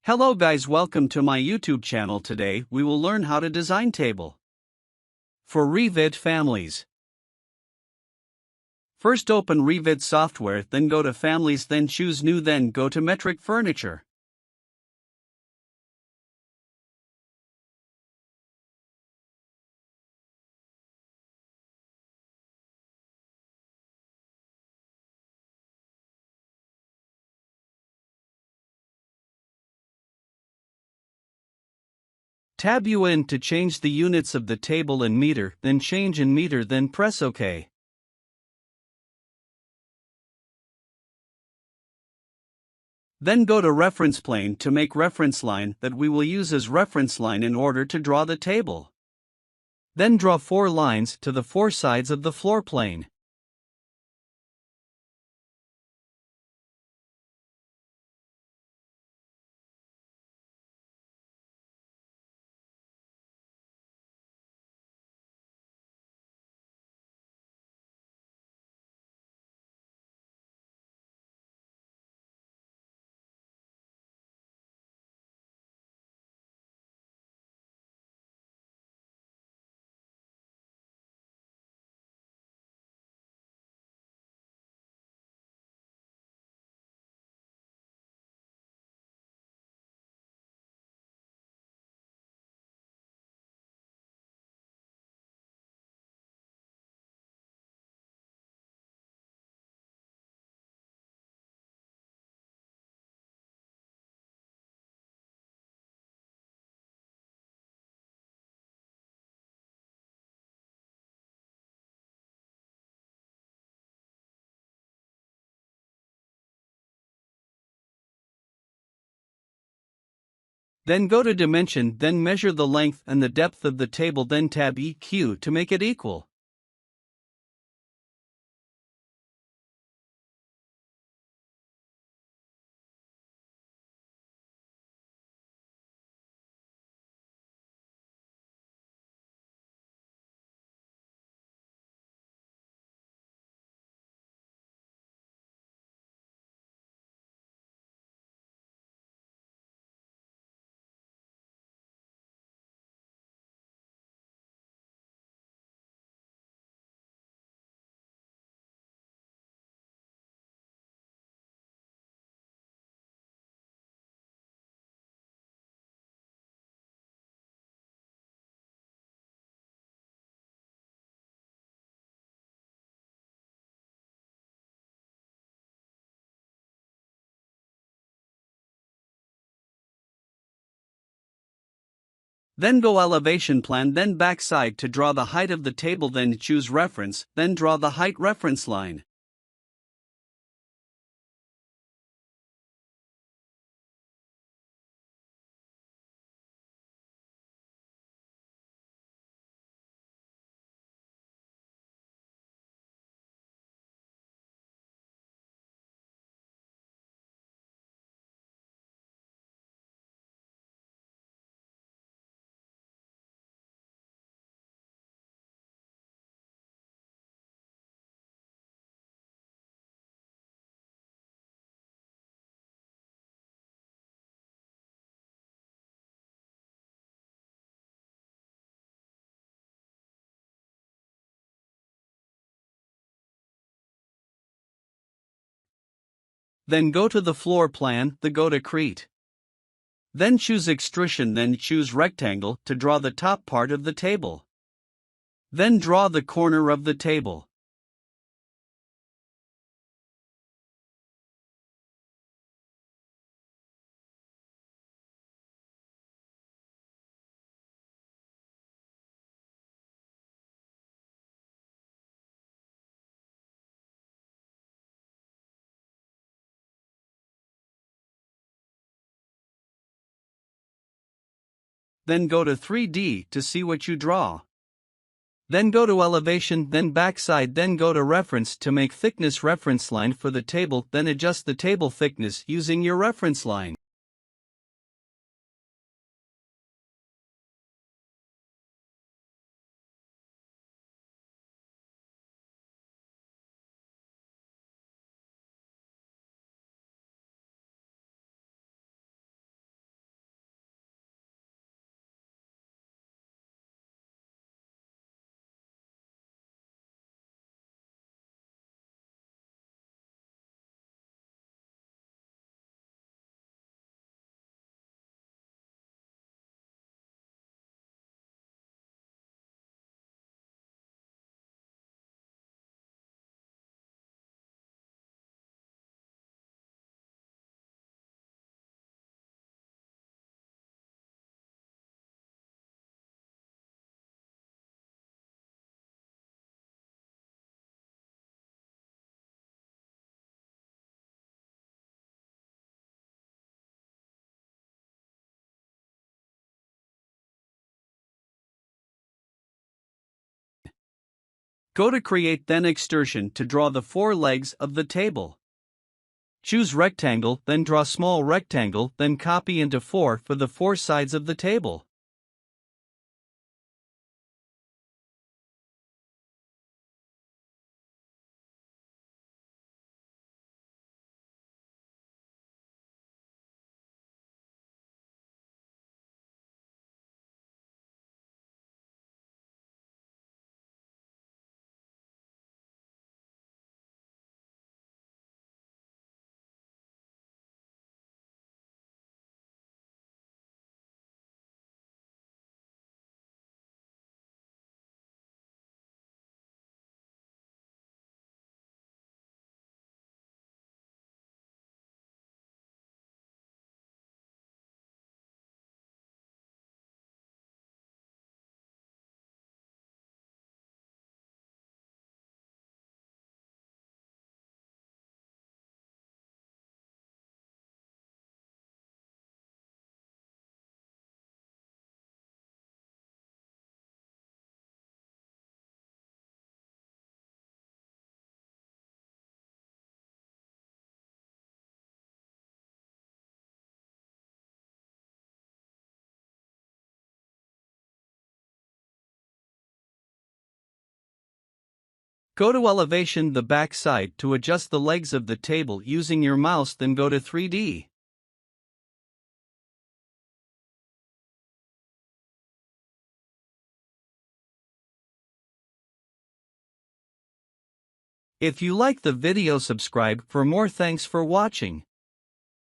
Hello guys, welcome to my YouTube channel. Today we will learn how to design table for revit families. First open revit software, then go to families, then choose new, then go to metric furniture. Tab UN to change the units of the table in meter, then change in meter, then press OK. Then go to reference plane to make reference line that we will use as reference line in order to draw the table. Then draw 4 lines to the 4 sides of the floor plane. Then go to dimension, then measure the length and the depth of the table, then tab EQ to make it equal. Then go elevation plan, then backside to draw the height of the table, then choose reference, then draw the height reference line. Then go to the floor plan, go to create. Then choose extrusion, then choose rectangle to draw the top part of the table. Then draw the corner of the table. Then go to 3D to see what you draw. Then go to elevation, then backside, then go to reference to make thickness reference line for the table, then adjust the table thickness using your reference line. Go to Create, then Extrusion to draw the 4 legs of the table. Choose Rectangle, then draw small rectangle, then copy into 4 for the 4 sides of the table. Go to Elevation, the back side, to adjust the legs of the table using your mouse, then go to 3D. If you like the video, subscribe for more. Thanks for watching.